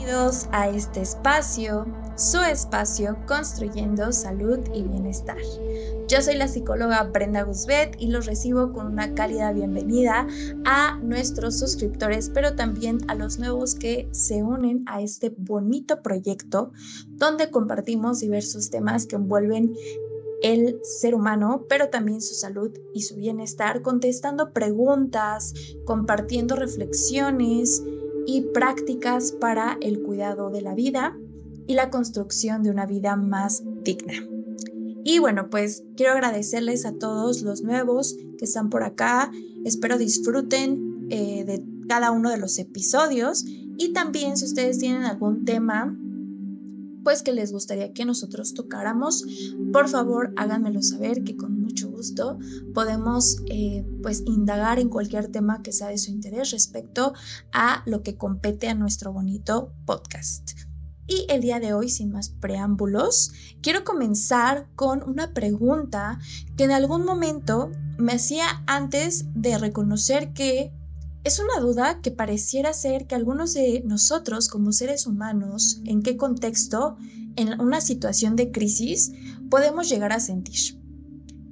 Bienvenidos a este espacio, su espacio Construyendo Salud y Bienestar. Yo soy la psicóloga Brenda Guzbet y los recibo con una cálida bienvenida a nuestros suscriptores, pero también a los nuevos que se unen a este bonito proyecto donde compartimos diversos temas que envuelven el ser humano, pero también su salud y su bienestar, contestando preguntas, compartiendo reflexiones y prácticas para el cuidado de la vida y la construcción de una vida más digna. Y bueno, pues quiero agradecerles a todos los nuevos que están por acá. Espero disfruten de cada uno de los episodios y también si ustedes tienen algún tema pues que les gustaría que nosotros tocáramos, por favor háganmelo saber, que con mucho gusto podemos pues indagar en cualquier tema que sea de su interés respecto a lo que compete a nuestro bonito podcast. Y el día de hoy, sin más preámbulos, quiero comenzar con una pregunta que en algún momento me hacía antes de reconocer que es una duda que pareciera ser que algunos de nosotros como seres humanos, en qué contexto, en una situación de crisis, podemos llegar a sentir.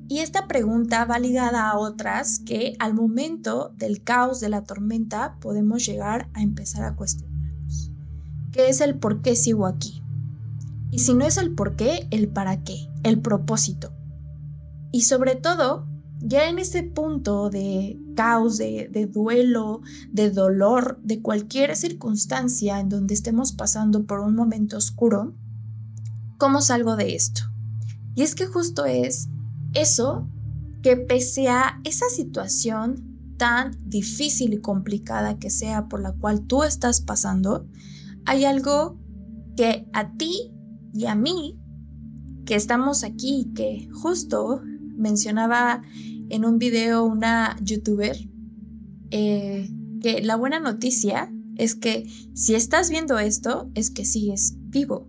Y esta pregunta va ligada a otras que al momento del caos, de la tormenta, podemos llegar a empezar a cuestionarnos. ¿Qué es el por qué sigo aquí? Y si no es el por qué, el para qué, el propósito. Y sobre todo, ya en ese punto de caos, de duelo, de dolor, de cualquier circunstancia en donde estemos pasando por un momento oscuro, ¿cómo salgo de esto? Y es que justo es eso, que pese a esa situación tan difícil y complicada que sea por la cual tú estás pasando, hay algo que a ti y a mí, que estamos aquí, que justo mencionaba en un video una youtuber, que la buena noticia es que si estás viendo esto es que sigues vivo.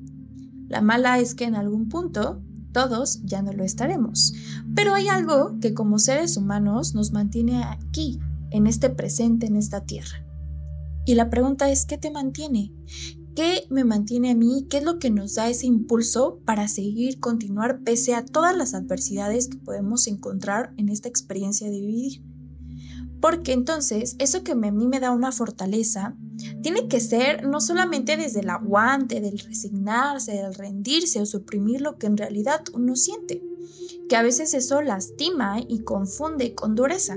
La mala es que en algún punto todos ya no lo estaremos. Pero hay algo que como seres humanos nos mantiene aquí, en este presente, en esta tierra. Y la pregunta es, ¿qué te mantiene? ¿Qué me mantiene a mí? ¿Qué es lo que nos da ese impulso para seguir, continuar pese a todas las adversidades que podemos encontrar en esta experiencia de vivir? Porque entonces eso que a mí me da una fortaleza tiene que ser no solamente desde el aguante, del resignarse, del rendirse o suprimir lo que en realidad uno siente, que a veces eso lastima y confunde con dureza.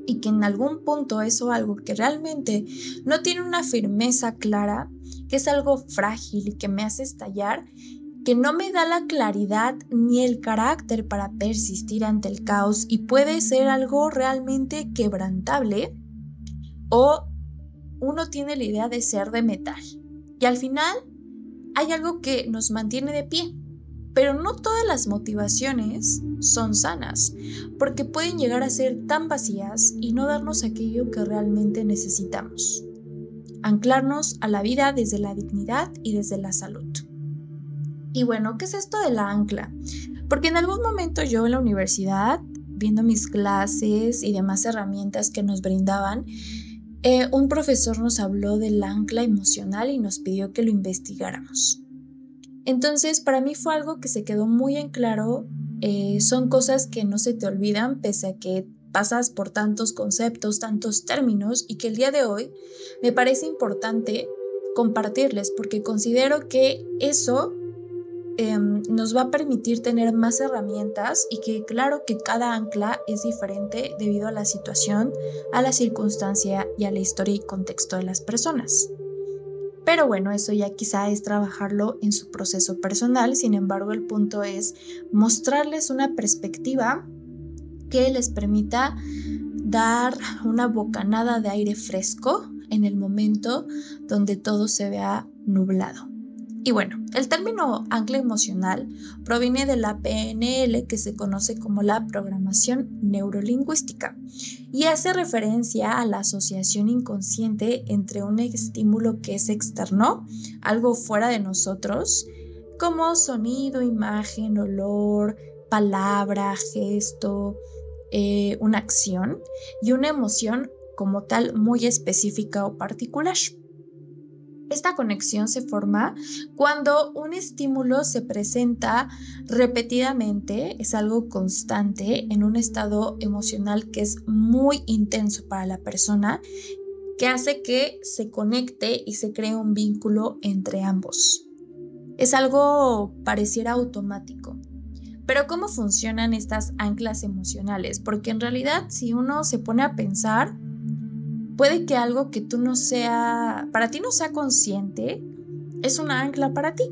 Y que en algún punto eso algo que realmente no tiene una firmeza clara, que es algo frágil y que me hace estallar, que no me da la claridad ni el carácter para persistir ante el caos y puede ser algo realmente quebrantable, o uno tiene la idea de ser de metal. Y al final hay algo que nos mantiene de pie. Pero no todas las motivaciones son sanas, porque pueden llegar a ser tan vacías y no darnos aquello que realmente necesitamos. Anclarnos a la vida desde la dignidad y desde la salud. Y bueno, ¿qué es esto de la ancla? Porque en algún momento yo en la universidad, viendo mis clases y demás herramientas que nos brindaban, un profesor nos habló del ancla emocional y nos pidió que lo investigáramos. Entonces, para mí fue algo que se quedó muy en claro. Son cosas que no se te olvidan pese a que pasas por tantos conceptos, tantos términos, y que el día de hoy me parece importante compartirles porque considero que eso nos va a permitir tener más herramientas y que claro que cada ancla es diferente debido a la situación, a la circunstancia y a la historia y contexto de las personas. Pero bueno, eso ya quizá es trabajarlo en su proceso personal. Sin embargo, el punto es mostrarles una perspectiva que les permita dar una bocanada de aire fresco en el momento donde todo se vea nublado. Y bueno, el término ancla emocional proviene de la PNL, que se conoce como la programación neurolingüística, y hace referencia a la asociación inconsciente entre un estímulo que es externo, algo fuera de nosotros, como sonido, imagen, olor, palabra, gesto, una acción, y una emoción como tal muy específica o particular. Esta conexión se forma cuando un estímulo se presenta repetidamente, es algo constante en un estado emocional que es muy intenso para la persona, que hace que se conecte y se cree un vínculo entre ambos. Es algo pareciera automático. Pero ¿cómo funcionan estas anclas emocionales? Porque en realidad, si uno se pone a pensar, puede que algo que para ti no sea consciente, es una ancla para ti.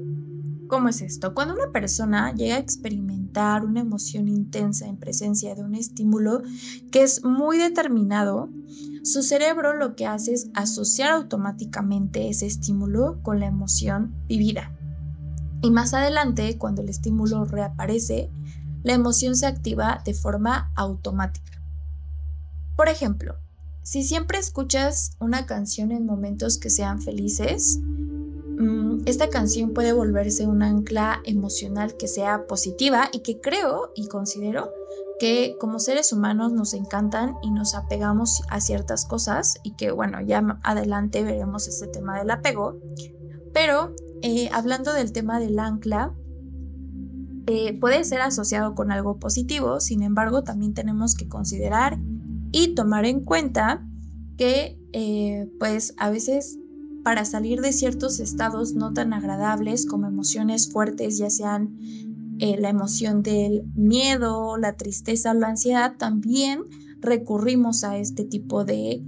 ¿Cómo es esto? Cuando una persona llega a experimentar una emoción intensa en presencia de un estímulo que es muy determinado, su cerebro lo que hace es asociar automáticamente ese estímulo con la emoción vivida. Y más adelante, cuando el estímulo reaparece, la emoción se activa de forma automática. Por ejemplo, si siempre escuchas una canción en momentos que sean felices, esta canción puede volverse un ancla emocional que sea positiva y que creo y considero que como seres humanos nos encantan y nos apegamos a ciertas cosas y que bueno, ya adelante veremos este tema del apego, pero hablando del tema del ancla, puede ser asociado con algo positivo, sin embargo también tenemos que considerar y tomar en cuenta que pues a veces para salir de ciertos estados no tan agradables como emociones fuertes, ya sean la emoción del miedo, la tristeza o la ansiedad, también recurrimos a este tipo de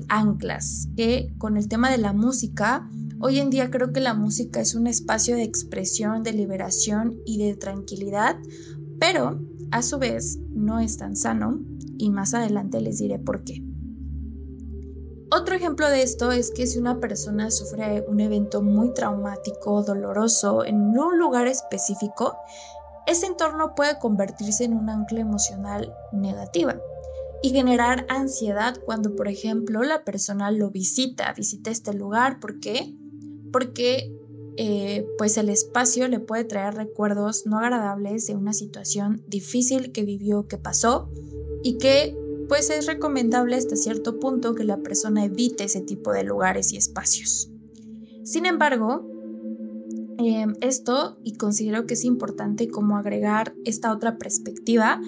anclas, que con el tema de la música, hoy en día creo que la música es un espacio de expresión, de liberación y de tranquilidad, pero a su vez no es tan sano y más adelante les diré por qué. Otro ejemplo de esto es que si una persona sufre un evento muy traumático, doloroso, en un lugar específico, ese entorno puede convertirse en un ancla emocional negativa y generar ansiedad cuando, por ejemplo, la persona lo visita este lugar. ¿Por qué? Porque pues el espacio le puede traer recuerdos no agradables de una situación difícil que vivió, que pasó y que pues es recomendable hasta cierto punto que la persona evite ese tipo de lugares y espacios. Sin embargo, esto, y considero que es importante como agregar esta otra perspectiva,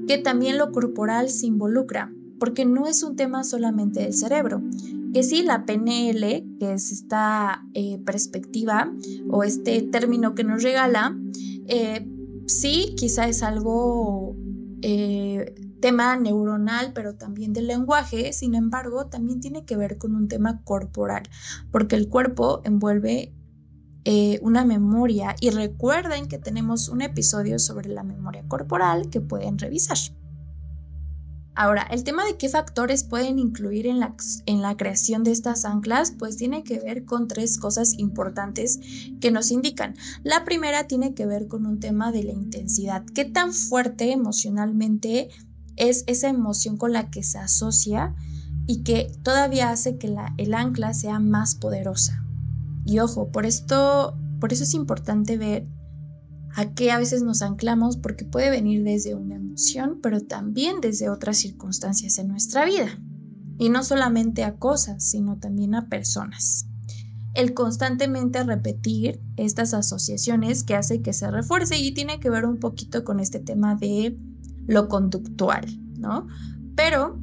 que también lo corporal se involucra, porque no es un tema solamente del cerebro, que sí, la PNL, que es esta perspectiva o este término que nos regala, sí, quizá es algo tema neuronal, pero también del lenguaje, sin embargo, también tiene que ver con un tema corporal, porque el cuerpo envuelve una memoria y recuerden que tenemos un episodio sobre la memoria corporal que pueden revisar. Ahora, el tema de qué factores pueden influir en la creación de estas anclas, pues tiene que ver con 3 cosas importantes que nos indican. La primera tiene que ver con un tema de la intensidad. ¿Qué tan fuerte emocionalmente es esa emoción con la que se asocia y que todavía hace que el ancla sea más poderosa? Y ojo, por eso es importante ver a qué a veces nos anclamos, porque puede venir desde una emoción, pero también desde otras circunstancias en nuestra vida. Y no solamente a cosas, sino también a personas. El constantemente repetir estas asociaciones que hace que se refuerce y tiene que ver un poquito con este tema de lo conductual, ¿no? Pero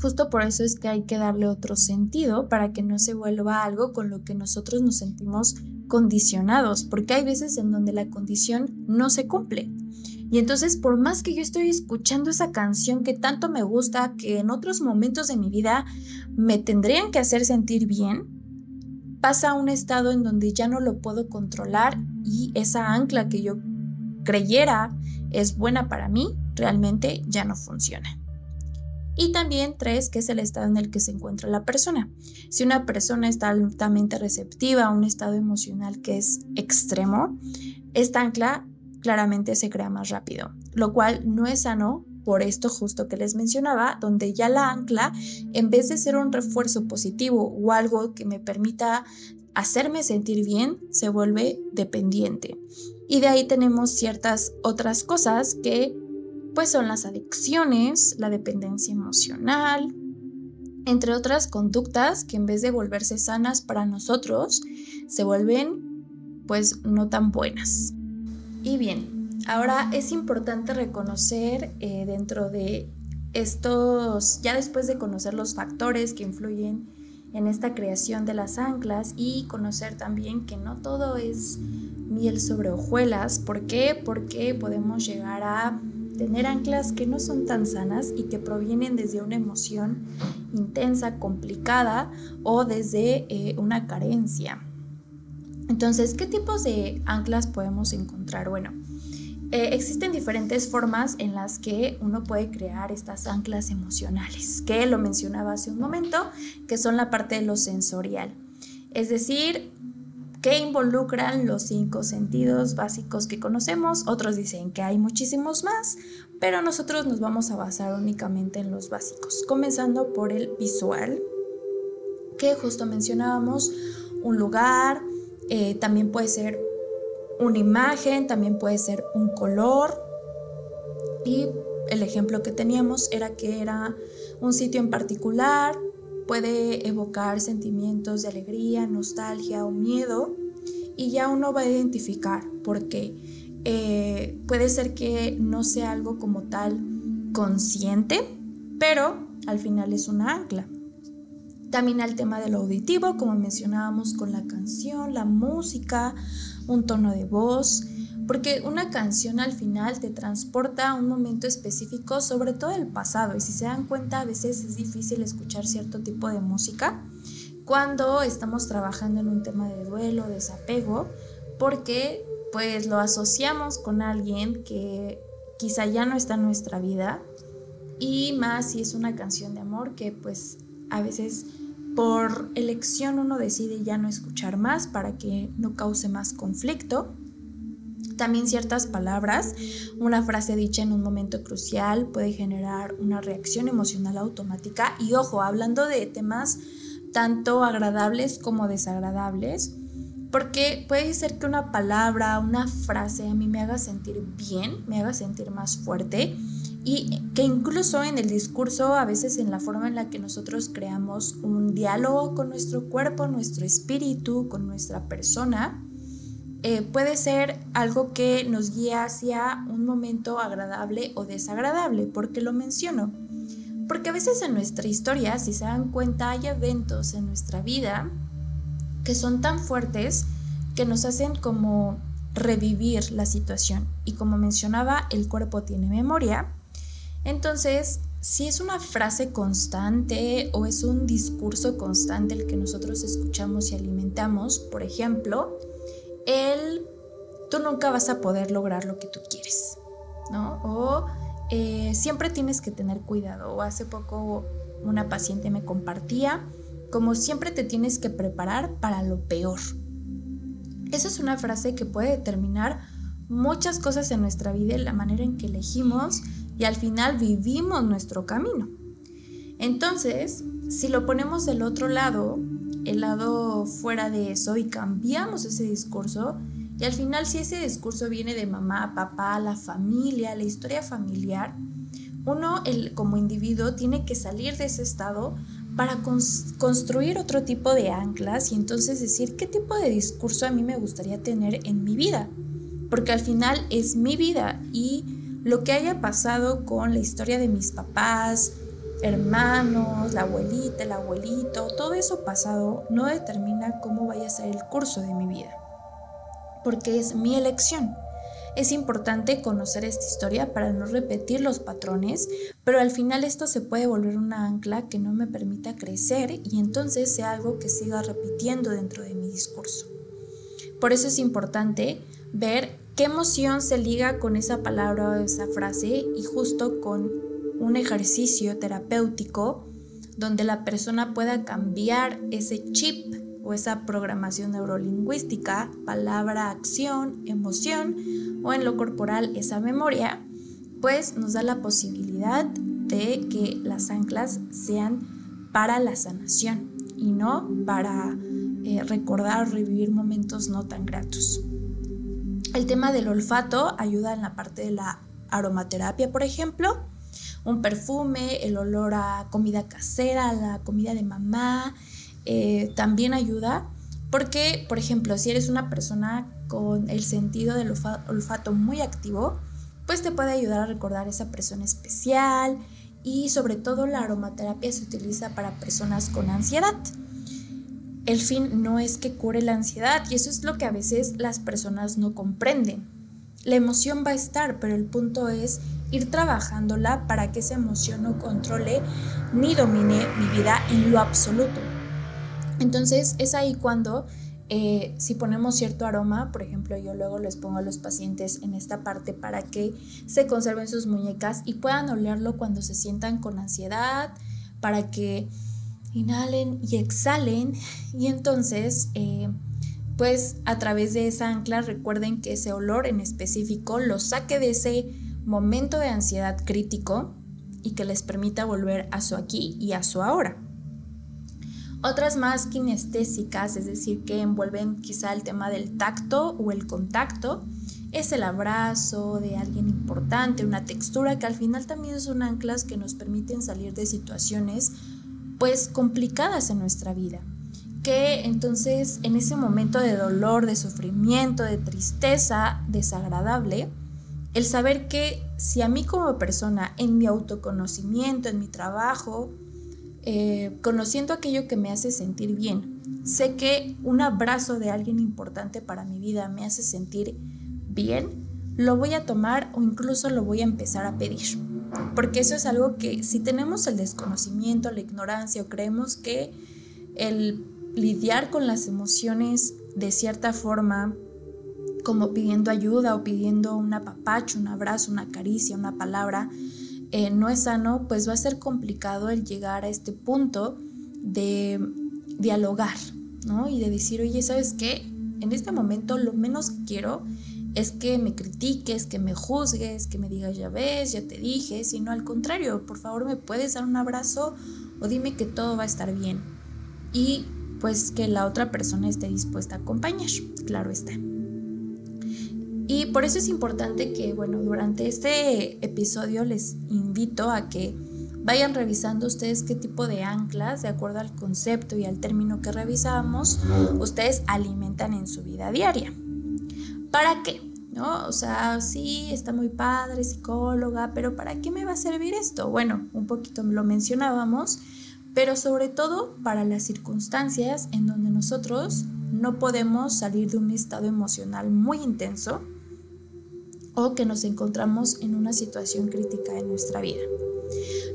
justo por eso es que hay que darle otro sentido para que no se vuelva algo con lo que nosotros nos sentimos condicionados, porque hay veces en donde la condición no se cumple. Y entonces, por más que yo estoy escuchando esa canción que tanto me gusta, que en otros momentos de mi vida me tendrían que hacer sentir bien, pasa a un estado en donde ya no lo puedo controlar y esa ancla que yo creyera es buena para mí, realmente ya no funciona. Y también 3, que es el estado en el que se encuentra la persona. Si una persona está altamente receptiva a un estado emocional que es extremo, esta ancla claramente se crea más rápido, lo cual no es sano por esto justo que les mencionaba, donde ya la ancla, en vez de ser un refuerzo positivo o algo que me permita hacerme sentir bien, se vuelve dependiente. Y de ahí tenemos ciertas otras cosas que pues son las adicciones, la dependencia emocional, entre otras conductas que en vez de volverse sanas para nosotros, se vuelven pues no tan buenas. Y bien, ahora es importante reconocer dentro de estos, ya después de conocer los factores que influyen en esta creación de las anclas y conocer también que no todo es miel sobre hojuelas. ¿Por qué? Porque podemos llegar a tener anclas que no son tan sanas y que provienen desde una emoción intensa, complicada o desde una carencia. Entonces, ¿qué tipos de anclas podemos encontrar? Bueno, existen diferentes formas en las que uno puede crear estas anclas emocionales, que lo mencionaba hace un momento, que son la parte de lo sensorial. Es decir, que involucran los 5 sentidos básicos que conocemos. Otros dicen que hay muchísimos más, pero nosotros nos vamos a basar únicamente en los básicos, comenzando por el visual, que justo mencionábamos, un lugar, también puede ser una imagen, también puede ser un color, y el ejemplo que teníamos era que era un sitio en particular, puede evocar sentimientos de alegría, nostalgia o miedo, y ya uno va a identificar por qué. Puede ser que no sea algo como tal consciente, pero al final es una ancla. También al tema de lo auditivo, como mencionábamos con la canción, la música, un tono de voz, porque una canción al final te transporta a un momento específico, sobre todo el pasado, y si se dan cuenta a veces es difícil escuchar cierto tipo de música cuando estamos trabajando en un tema de duelo, desapego, porque pues lo asociamos con alguien que quizá ya no está en nuestra vida, y más si es una canción de amor que pues a veces por elección uno decide ya no escuchar más para que no cause más conflicto. También ciertas palabras, una frase dicha en un momento crucial puede generar una reacción emocional automática. Y ojo, hablando de temas tanto agradables como desagradables, porque puede ser que una palabra, una frase a mí me haga sentir bien, me haga sentir más fuerte, y que incluso en el discurso, a veces en la forma en la que nosotros creamos un diálogo con nuestro cuerpo, nuestro espíritu, con nuestra persona, puede ser algo que nos guía hacia un momento agradable o desagradable. ¿Por qué lo menciono? Porque a veces en nuestra historia, si se dan cuenta, hay eventos en nuestra vida que son tan fuertes que nos hacen como revivir la situación. Y como mencionaba, el cuerpo tiene memoria. Entonces, si es una frase constante o es un discurso constante el que nosotros escuchamos y alimentamos, por ejemplo, tú nunca vas a poder lograr lo que tú quieres, ¿no? O siempre tienes que tener cuidado. O hace poco una paciente me compartía, como siempre te tienes que preparar para lo peor. Esa es una frase que puede determinar muchas cosas en nuestra vida, en la manera en que elegimos y al final vivimos nuestro camino. Entonces, si lo ponemos del otro lado, el lado fuera de eso, y cambiamos ese discurso, y al final si ese discurso viene de mamá, papá, la familia, la historia familiar, uno como individuo tiene que salir de ese estado para construir otro tipo de anclas y entonces decir qué tipo de discurso a mí me gustaría tener en mi vida, porque al final es mi vida, y lo que haya pasado con la historia de mis papás, hermanos, la abuelita, el abuelito, todo eso pasado no determina cómo vaya a ser el curso de mi vida, porque es mi elección. Es importante conocer esta historia para no repetir los patrones, pero al final esto se puede volver una ancla que no me permita crecer y entonces sea algo que siga repitiendo dentro de mi discurso. Por eso es importante ver qué emoción se liga con esa palabra o esa frase, y justo con un ejercicio terapéutico donde la persona pueda cambiar ese chip o esa programación neurolingüística, palabra, acción, emoción, o en lo corporal esa memoria, pues nos da la posibilidad de que las anclas sean para la sanación y no para recordar o revivir momentos no tan gratos. El tema del olfato ayuda en la parte de la aromaterapia, por ejemplo, un perfume, el olor a comida casera, la comida de mamá, también ayuda. Porque, por ejemplo, si eres una persona con el sentido del olfato muy activo, pues te puede ayudar a recordar a esa persona especial. Y sobre todo la aromaterapia se utiliza para personas con ansiedad. El fin no es que cure la ansiedad, y eso es lo que a veces las personas no comprenden. La emoción va a estar, pero el punto es ir trabajándola para que esa emoción no controle ni domine mi vida en lo absoluto. Entonces es ahí cuando si ponemos cierto aroma, por ejemplo, yo luego les pongo a los pacientes en esta parte para que se conserven sus muñecas y puedan olerlo cuando se sientan con ansiedad, para que inhalen y exhalen, y entonces pues a través de esa ancla recuerden que ese olor en específico los saque de ese momento de ansiedad crítico y que les permita volver a su aquí y a su ahora. Otras más kinestésicas, es decir, que envuelven quizá el tema del tacto o el contacto, es el abrazo de alguien importante, una textura que al final también son anclas que nos permiten salir de situaciones pues complicadas en nuestra vida, que entonces en ese momento de dolor, de sufrimiento, de tristeza desagradable, el saber que si a mí como persona, en mi autoconocimiento, en mi trabajo, conociendo aquello que me hace sentir bien, sé que un abrazo de alguien importante para mi vida me hace sentir bien, lo voy a tomar o incluso lo voy a empezar a pedir, porque eso es algo que si tenemos el desconocimiento, la ignorancia o creemos que el lidiar con las emociones de cierta forma, como pidiendo ayuda o pidiendo un apapacho, un abrazo, una caricia, una palabra, no es sano, pues va a ser complicado el llegar a este punto de dialogar, ¿no? Y de decir, oye, ¿sabes qué? En este momento lo menos que quiero es que me critiques, que me juzgues, que me digas, ya ves, ya te dije, sino al contrario, por favor, ¿me puedes dar un abrazo? O dime que todo va a estar bien. Y pues que la otra persona esté dispuesta a acompañar, claro está. Y por eso es importante que, bueno, durante este episodio les invito a que vayan revisando ustedes qué tipo de anclas, de acuerdo al concepto y al término que revisamos, ustedes alimentan en su vida diaria. ¿Para qué? ¿No? O sea, sí, está muy padre, psicóloga, pero ¿para qué me va a servir esto? Bueno, un poquito lo mencionábamos, pero sobre todo para las circunstancias en donde nosotros no podemos salir de un estado emocional muy intenso o que nos encontramos en una situación crítica en nuestra vida.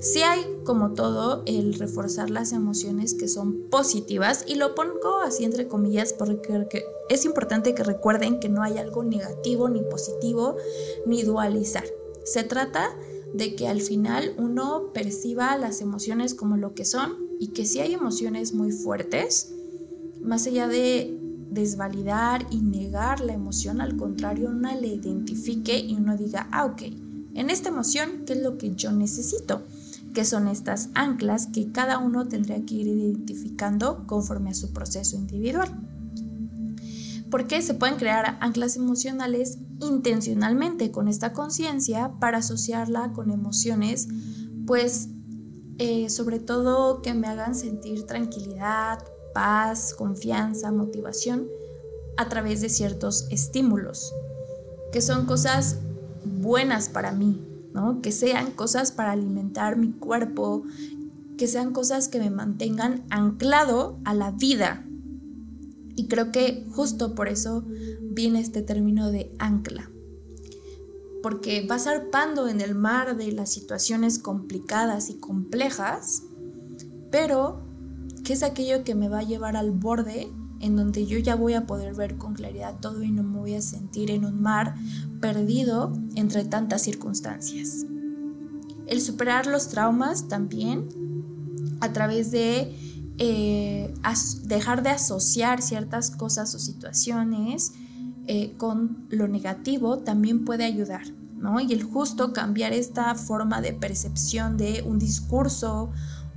Sí hay, como todo, el reforzar las emociones que son positivas, y lo pongo así entre comillas porque es importante que recuerden que no hay algo negativo ni positivo ni dualizar. Se trata de que al final uno perciba las emociones como lo que son, y que si hay emociones muy fuertes, más allá de desvalidar y negar la emoción, al contrario, uno la identifique y uno diga, ok, en esta emoción, ¿qué es lo que yo necesito? Que son estas anclas que cada uno tendría que ir identificando conforme a su proceso individual. Porque se pueden crear anclas emocionales intencionalmente con esta conciencia para asociarla con emociones, pues sobre todo que me hagan sentir tranquilidad, paz, confianza, motivación a través de ciertos estímulos, que son cosas buenas para mí, ¿no? Que sean cosas para alimentar mi cuerpo, que sean cosas que me mantengan anclado a la vida. Y creo que justo por eso viene este término de ancla, porque va zarpando en el mar de las situaciones complicadas y complejas, pero que es aquello que me va a llevar al borde en donde yo ya voy a poder ver con claridad todo y no me voy a sentir en un mar perdido entre tantas circunstancias. El superar los traumas también a través de dejar de asociar ciertas cosas o situaciones con lo negativo también puede ayudar, ¿no? Y el justo cambiar esta forma de percepción de un discurso,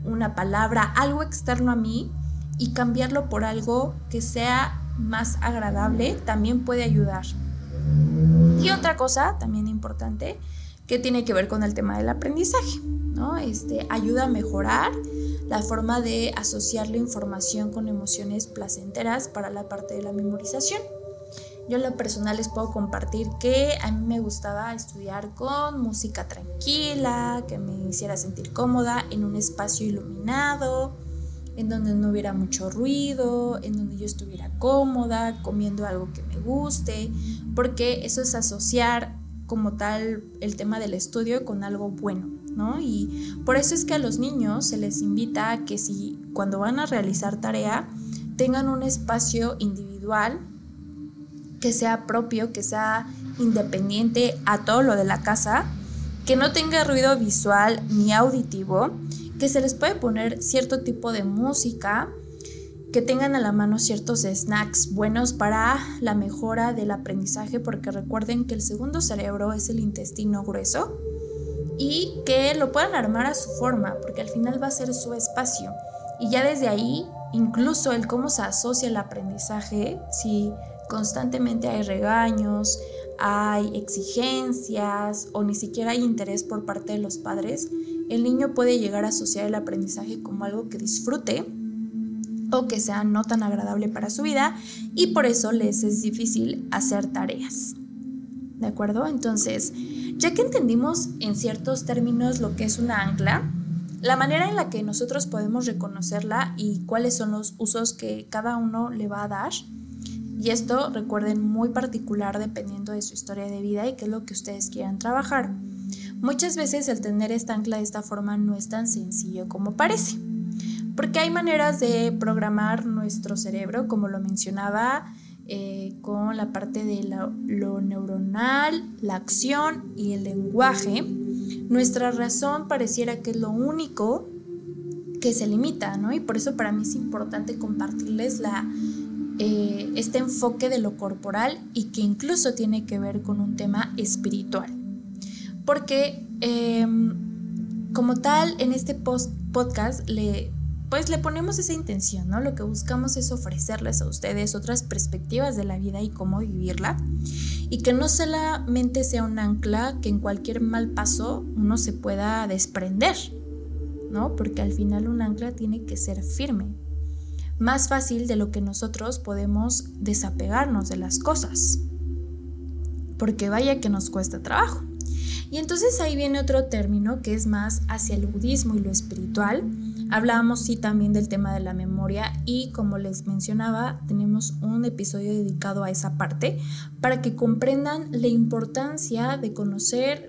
una palabra, algo externo a mí, y cambiarlo por algo que sea más agradable también puede ayudar. Y otra cosa también importante, que tiene que ver con el tema del aprendizaje, ¿no? Ayuda a mejorar la forma de asociar la información con emociones placenteras para la parte de la memorización. Yo en lo personal les puedo compartir que a mí me gustaba estudiar con música tranquila, que me hiciera sentir cómoda, en un espacio iluminado, en donde no hubiera mucho ruido, en donde yo estuviera cómoda, comiendo algo que me guste, porque eso es asociar como tal el tema del estudio con algo bueno, ¿no? Y por eso es que a los niños se les invita a que si cuando van a realizar tarea tengan un espacio individual que sea propio, que sea independiente a todo lo de la casa, que no tenga ruido visual ni auditivo, que se les puede poner cierto tipo de música, que tengan a la mano ciertos snacks buenos para la mejora del aprendizaje, porque recuerden que el segundo cerebro es el intestino grueso, y que lo puedan armar a su forma, porque al final va a ser su espacio. Y ya desde ahí, incluso el cómo se asocia el aprendizaje, si constantemente hay regaños, hay exigencias o ni siquiera hay interés por parte de los padres, el niño puede llegar a asociar el aprendizaje como algo que disfrute o que sea no tan agradable para su vida, y por eso les es difícil hacer tareas. ¿De acuerdo? Entonces, ya que entendimos en ciertos términos lo que es una ancla, la manera en la que nosotros podemos reconocerla y cuáles son los usos que cada uno le va a dar, y esto recuerden muy particular dependiendo de su historia de vida y qué es lo que ustedes quieran trabajar. Muchas veces el tener esta ancla de esta forma no es tan sencillo como parece, porque hay maneras de programar nuestro cerebro, como lo mencionaba, con la parte de lo neuronal, la acción y el lenguaje. Nuestra razón pareciera que es lo único que se limita, ¿no? Y por eso para mí es importante compartirles este enfoque de lo corporal, y que incluso tiene que ver con un tema espiritual. Porque como tal, en este podcast le ponemos esa intención, ¿no? Lo que buscamos es ofrecerles a ustedes otras perspectivas de la vida y cómo vivirla, y que no solamente sea un ancla que en cualquier mal paso uno se pueda desprender, ¿no? Porque al final un ancla tiene que ser firme, más fácil de lo que nosotros podemos desapegarnos de las cosas, porque vaya que nos cuesta trabajo. Y entonces ahí viene otro término que es más hacia el budismo y lo espiritual. Hablábamos sí también del tema de la memoria, y como les mencionaba, tenemos un episodio dedicado a esa parte para que comprendan la importancia de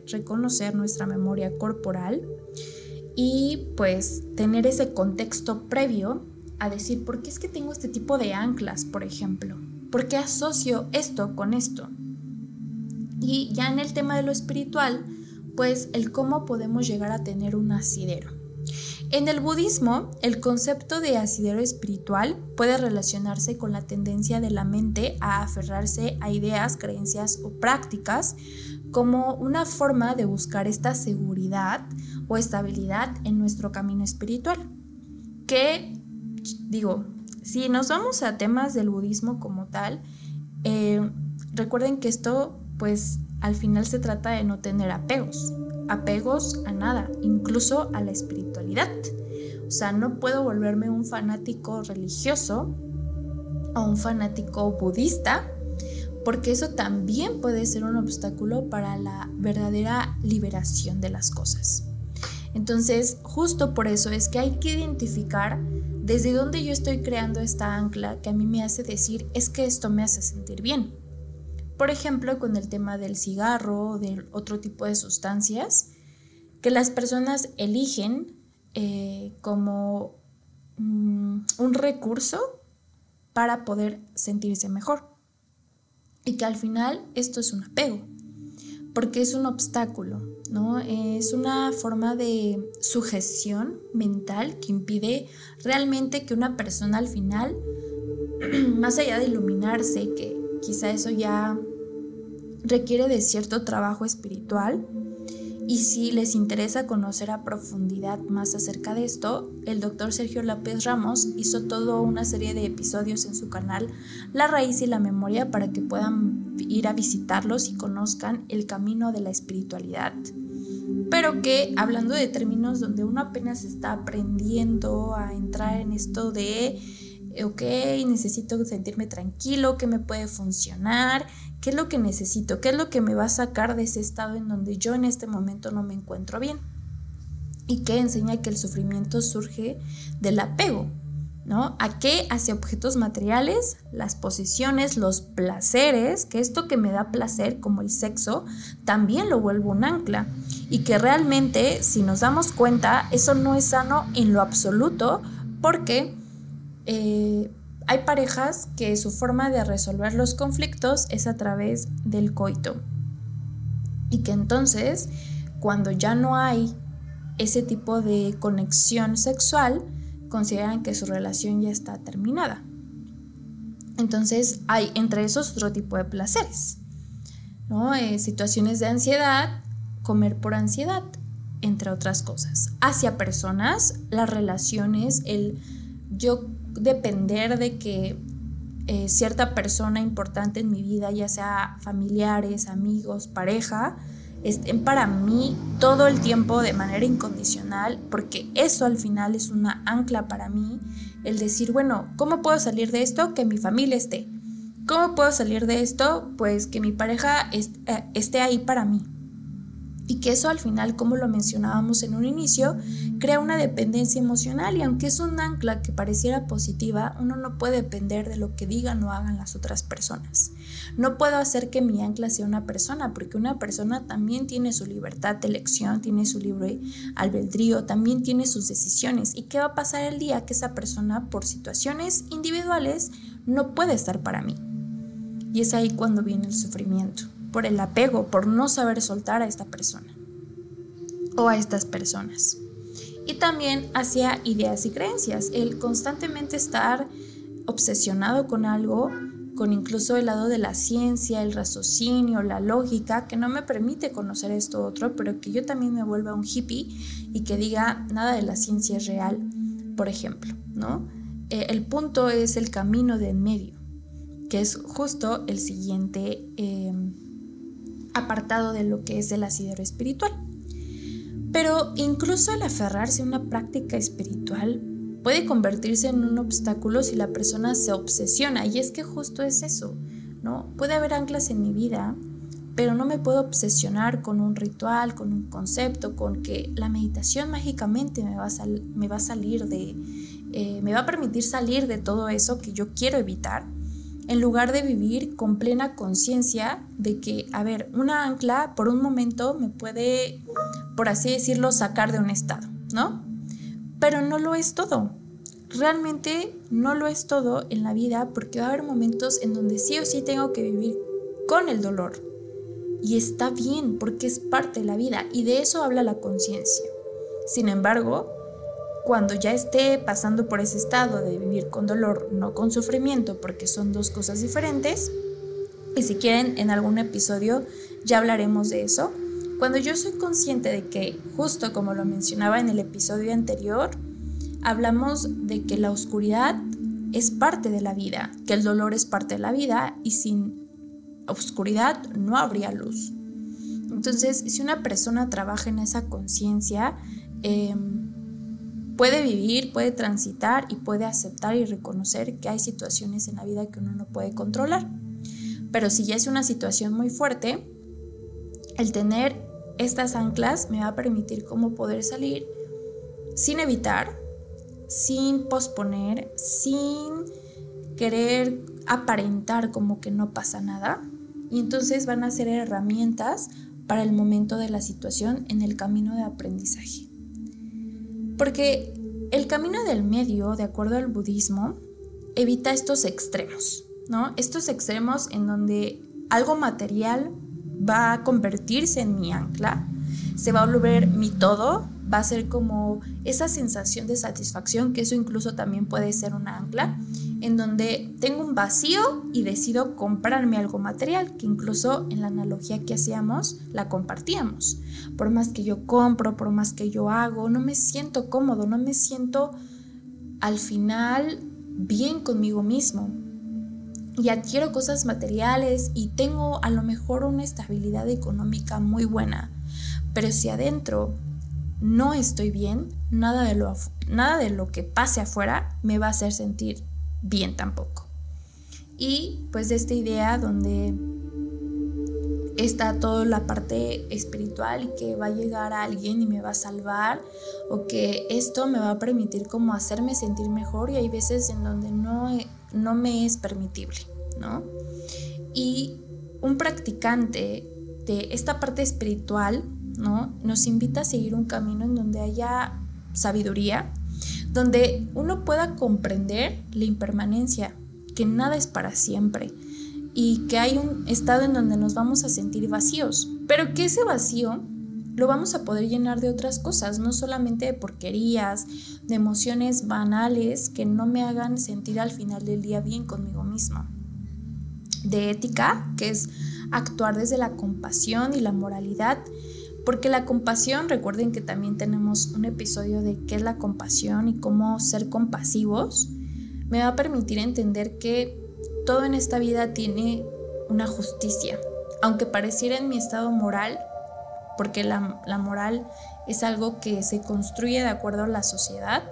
reconocer nuestra memoria corporal, y pues tener ese contexto previo a decir por qué es que tengo este tipo de anclas, por ejemplo, por qué asocio esto con esto. Y ya en el tema de lo espiritual, pues el cómo podemos llegar a tener un asidero. En el budismo, el concepto de asidero espiritual puede relacionarse con la tendencia de la mente a aferrarse a ideas, creencias o prácticas como una forma de buscar esta seguridad o estabilidad en nuestro camino espiritual. Que, digo, si nos vamos a temas del budismo como tal, recuerden que esto, pues, al final se trata de no tener apegos a nada, incluso a la espiritualidad. O sea, no puedo volverme un fanático religioso o un fanático budista, porque eso también puede ser un obstáculo para la verdadera liberación de las cosas. Entonces, justo por eso es que hay que identificar desde dónde yo estoy creando esta ancla que a mí me hace decir, es que esto me hace sentir bien. Por ejemplo, con el tema del cigarro o de otro tipo de sustancias que las personas eligen como un recurso para poder sentirse mejor. Y que al final esto es un apego, porque es un obstáculo, ¿no? Es una forma de sugestión mental que impide realmente que una persona al final, más allá de iluminarse, que quizá eso ya requiere de cierto trabajo espiritual, y si les interesa conocer a profundidad más acerca de esto, el doctor Sergio López Ramos hizo toda una serie de episodios en su canal La Raíz y la Memoria para que puedan ir a visitarlos y conozcan el camino de la espiritualidad pero que hablando de términos donde uno apenas está aprendiendo a entrar en esto de ok, necesito sentirme tranquilo, qué me puede funcionar, qué es lo que necesito, qué es lo que me va a sacar de ese estado en donde yo en este momento no me encuentro bien, y que enseña que el sufrimiento surge del apego, ¿no? ¿A qué? Hacia objetos materiales, las posesiones, los placeres, que esto que me da placer, como el sexo, también lo vuelvo un ancla, y que realmente, si nos damos cuenta, eso no es sano en lo absoluto, porque hay parejas que su forma de resolver los conflictos es a través del coito, y que entonces, cuando ya no hay ese tipo de conexión sexual, consideran que su relación ya está terminada. Entonces hay entre esos otro tipo de placeres, ¿no? Situaciones de ansiedad, comer por ansiedad, entre otras cosas. Hacia personas, las relaciones, el yo depender de que cierta persona importante en mi vida, ya sea familiares, amigos, pareja, estén para mí todo el tiempo de manera incondicional, porque eso al final es una ancla para mí, el decir, bueno, ¿cómo puedo salir de esto? Que mi familia esté. ¿Cómo puedo salir de esto? Pues que mi pareja esté ahí para mí. Y que eso al final, como lo mencionábamos en un inicio, crea una dependencia emocional, y aunque es un ancla que pareciera positiva, uno no puede depender de lo que digan o hagan las otras personas. No puedo hacer que mi ancla sea una persona, porque una persona también tiene su libertad de elección, tiene su libre albedrío, también tiene sus decisiones. ¿Y qué va a pasar el día que esa persona, por situaciones individuales, no puede estar para mí? Y es ahí cuando viene el sufrimiento, por el apego, por no saber soltar a esta persona o a estas personas. Y también hacia ideas y creencias, el constantemente estar obsesionado con algo, con incluso el lado de la ciencia, el raciocinio, la lógica, que no me permite conocer esto otro, pero que yo también me vuelva un hippie y que diga nada de la ciencia es real, por ejemplo, ¿no? El punto es el camino de en medio, que es justo el siguiente apartado de lo que es el asidero espiritual. Pero incluso el aferrarse a una práctica espiritual puede convertirse en un obstáculo si la persona se obsesiona, y es que justo es eso, ¿no? Puede haber anclas en mi vida, pero no me puedo obsesionar con un ritual, con un concepto, con que la meditación mágicamente me va a permitir salir de todo eso que yo quiero evitar, en lugar de vivir con plena conciencia de que, a ver, una ancla por un momento me puede, por así decirlo, sacar de un estado, ¿no? Pero no lo es todo. Realmente no lo es todo en la vida, porque va a haber momentos en donde sí o sí tengo que vivir con el dolor. Y está bien, porque es parte de la vida, y de eso habla la conciencia. Sin embargo, cuando ya esté pasando por ese estado de vivir con dolor, no con sufrimiento, porque son dos cosas diferentes, y si quieren en algún episodio ya hablaremos de eso, cuando yo soy consciente de que, justo como lo mencionaba en el episodio anterior, hablamos de que la oscuridad es parte de la vida, que el dolor es parte de la vida, y sin oscuridad no habría luz. Entonces, si una persona trabaja en esa conciencia, puede vivir, puede transitar y puede aceptar y reconocer que hay situaciones en la vida que uno no puede controlar. Pero si ya es una situación muy fuerte, el tener estas anclas me va a permitir cómo poder salir sin evitar, sin posponer, sin querer aparentar como que no pasa nada. Y entonces van a ser herramientas para el momento de la situación en el camino de aprendizaje. Porque el camino del medio, de acuerdo al budismo, evita estos extremos, ¿no? Estos extremos en donde algo material va a convertirse en mi ancla, se va a volver mi todo, va a ser como esa sensación de satisfacción, que eso incluso también puede ser una ancla, en donde tengo un vacío y decido comprarme algo material, que incluso en la analogía que hacíamos la compartíamos. Por más que yo compro, por más que yo hago, no me siento cómodo, no me siento al final bien conmigo mismo. Y adquiero cosas materiales y tengo a lo mejor una estabilidad económica muy buena, Pero si adentro no estoy bien, nada de lo que pase afuera me va a hacer sentir bien tampoco. Y pues de esta idea donde está toda la parte espiritual y que va a llegar a alguien y me va a salvar, o que esto me va a permitir como hacerme sentir mejor, y hay veces en donde no me es permitible, ¿no? Y un practicante de esta parte espiritual, ¿no?, nos invita a seguir un camino en donde haya sabiduría, donde uno pueda comprender la impermanencia, que nada es para siempre, y que hay un estado en donde nos vamos a sentir vacíos, pero que ese vacío lo vamos a poder llenar de otras cosas, no solamente de porquerías, de emociones banales que no me hagan sentir al final del día bien conmigo misma. De ética, que es actuar desde la compasión y la moralidad, porque la compasión, recuerden que también tenemos un episodio de qué es la compasión y cómo ser compasivos, me va a permitir entender que todo en esta vida tiene una justicia, aunque pareciera en mi estado moral, porque la moral es algo que se construye de acuerdo a la sociedad,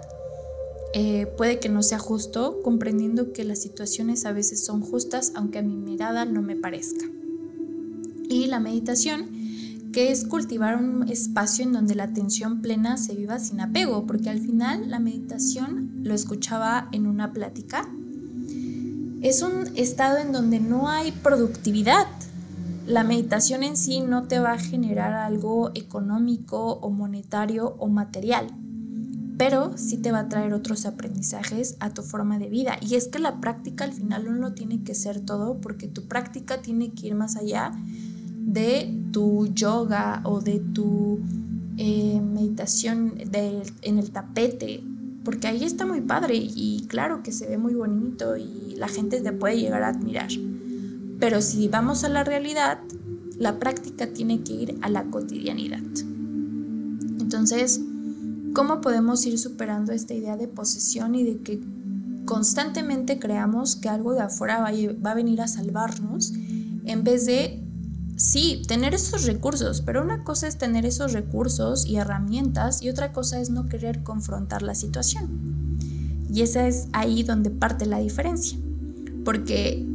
puede que no sea justo, comprendiendo que las situaciones a veces son justas, aunque a mi mirada no me parezca. Y la meditación, que es cultivar un espacio en donde la atención plena se viva sin apego, porque al final la meditación, lo escuchaba en una plática, es un estado en donde no hay productividad. La meditación en sí no te va a generar algo económico o monetario o material, pero sí te va a traer otros aprendizajes a tu forma de vida. Y es que la práctica al final no lo tiene que ser todo, porque tu práctica tiene que ir más allá de tu yoga o de tu meditación en el tapete, porque ahí está muy padre y claro que se ve muy bonito y la gente te puede llegar a admirar. Pero si vamos a la realidad, la práctica tiene que ir a la cotidianidad. Entonces, ¿cómo podemos ir superando esta idea de posesión y de que constantemente creamos que algo de afuera va a venir a salvarnos, en vez de, sí, tener esos recursos? Pero una cosa es tener esos recursos y herramientas y otra cosa es no querer confrontar la situación. Y esa es ahí donde parte la diferencia. Porque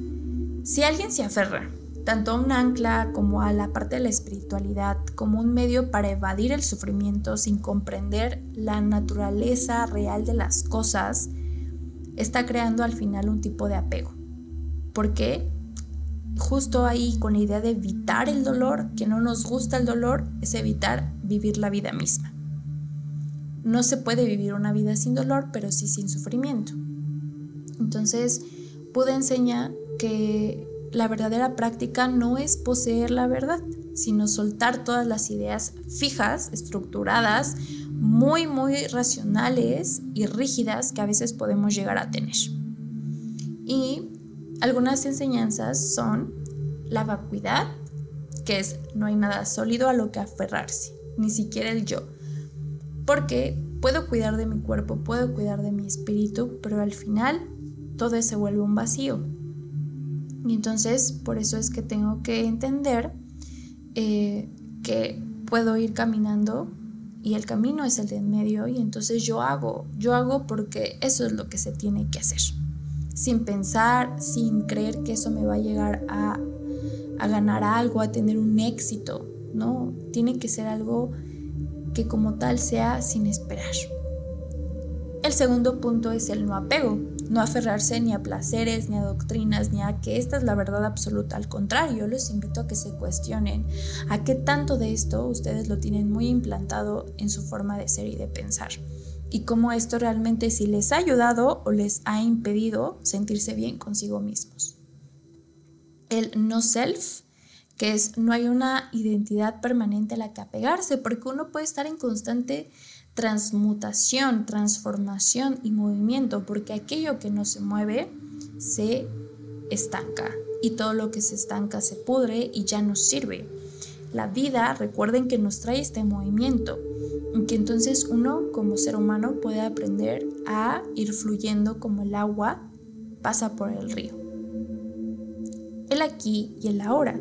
si alguien se aferra tanto a un ancla como a la parte de la espiritualidad como un medio para evadir el sufrimiento sin comprender la naturaleza real de las cosas, está creando al final un tipo de apego. Porque justo ahí, con la idea de evitar el dolor, que no nos gusta el dolor, es evitar vivir la vida misma. No se puede vivir una vida sin dolor, pero sí sin sufrimiento. Entonces, Buda enseña que la verdadera práctica no es poseer la verdad, sino soltar todas las ideas fijas, estructuradas, muy, muy racionales y rígidas que a veces podemos llegar a tener. Y algunas enseñanzas son la vacuidad, que es no hay nada sólido a lo que aferrarse, ni siquiera el yo. Porque puedo cuidar de mi cuerpo, puedo cuidar de mi espíritu, pero al final todo se vuelve un vacío. Y entonces por eso es que tengo que entender que puedo ir caminando y el camino es el de en medio, y entonces yo hago porque eso es lo que se tiene que hacer, sin pensar, sin creer que eso me va a llegar a ganar algo, a tener un éxito. No, tiene que ser algo que como tal sea sin esperar. El segundo punto es el no apego, no aferrarse ni a placeres, ni a doctrinas, ni a que esta es la verdad absoluta. Al contrario, yo los invito a que se cuestionen a qué tanto de esto ustedes lo tienen muy implantado en su forma de ser y de pensar, y cómo esto realmente sí les ha ayudado o les ha impedido sentirse bien consigo mismos. El no self, que es no hay una identidad permanente a la que apegarse, porque uno puede estar en constante transmutación, transformación y movimiento, porque aquello que no se mueve se estanca, y todo lo que se estanca se pudre y ya no sirve. La vida, recuerden que nos trae este movimiento, y que entonces uno como ser humano puede aprender a ir fluyendo como el agua pasa por el río. el aquí y el ahora,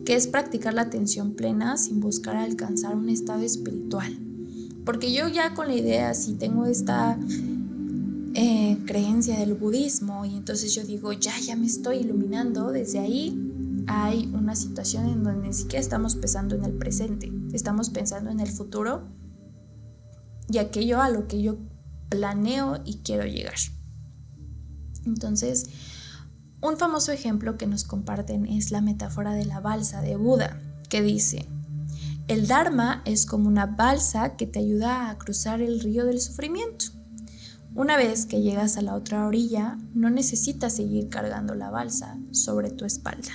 que es practicar la atención plena sin buscar alcanzar un estado espiritual. Porque yo ya con la idea, si tengo esta creencia del budismo y entonces yo digo, ya me estoy iluminando, desde ahí hay una situación en donde ni siquiera estamos pensando en el presente, estamos pensando en el futuro y aquello a lo que yo planeo y quiero llegar. Entonces, un famoso ejemplo que nos comparten es la metáfora de la balsa de Buda, que dice: el Dharma es como una balsa que te ayuda a cruzar el río del sufrimiento. Una vez que llegas a la otra orilla, no necesitas seguir cargando la balsa sobre tu espalda.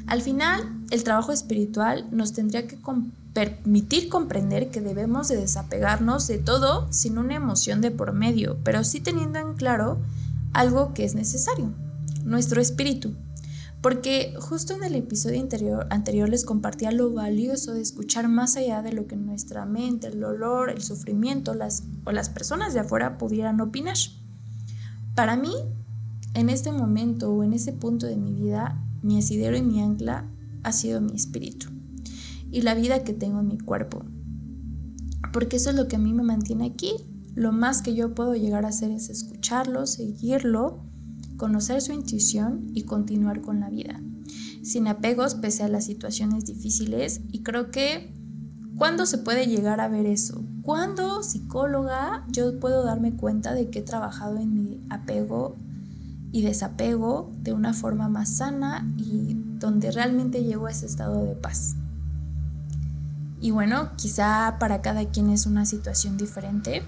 Al final, el trabajo espiritual nos tendría que permitir comprender que debemos de desapegarnos de todo sin una emoción de por medio, pero sí teniendo en claro algo que es necesario, nuestro espíritu. Porque justo en el episodio anterior les compartía lo valioso de escuchar más allá de lo que nuestra mente, el dolor, el sufrimiento o las personas de afuera pudieran opinar. Para mí, en este momento o en ese punto de mi vida, mi asidero y mi ancla ha sido mi espíritu y la vida que tengo en mi cuerpo. Porque eso es lo que a mí me mantiene aquí. Lo más que yo puedo llegar a hacer es escucharlo, seguirlo, conocer su intuición y continuar con la vida, sin apegos pese a las situaciones difíciles. Y creo que ¿cuándo se puede llegar a ver eso? ¿Cuándo, psicóloga, yo puedo darme cuenta de que he trabajado en mi apego y desapego de una forma más sana y donde realmente llego a ese estado de paz? Y bueno, quizá para cada quien es una situación diferente,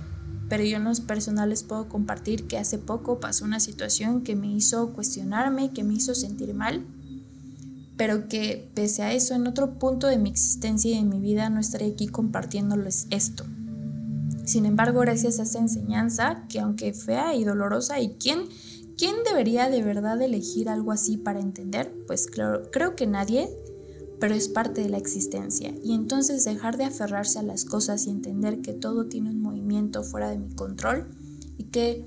pero yo en lo personal les puedo compartir que hace poco pasó una situación que me hizo cuestionarme, que me hizo sentir mal, pero que pese a eso, en otro punto de mi existencia y de mi vida no estaré aquí compartiéndoles esto. Sin embargo, gracias a esa enseñanza, que aunque fea y dolorosa, ¿y quién debería de verdad elegir algo así para entender? Pues creo que nadie, pero es parte de la existencia. Y entonces dejar de aferrarse a las cosas y entender que todo tiene un movimiento fuera de mi control y que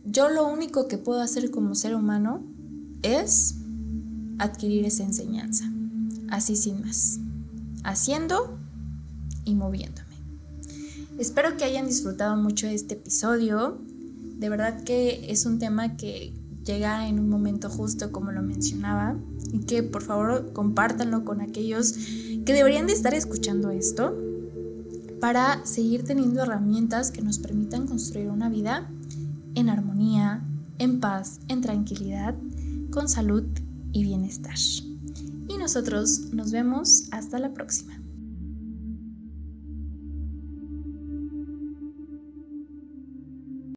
yo lo único que puedo hacer como ser humano es adquirir esa enseñanza, así sin más, haciendo y moviéndome. Espero que hayan disfrutado mucho de este episodio. De verdad que es un tema que llega en un momento justo, como lo mencionaba, y que por favor compártanlo con aquellos que deberían de estar escuchando esto para seguir teniendo herramientas que nos permitan construir una vida en armonía, en paz, en tranquilidad, con salud y bienestar. Y nosotros nos vemos hasta la próxima.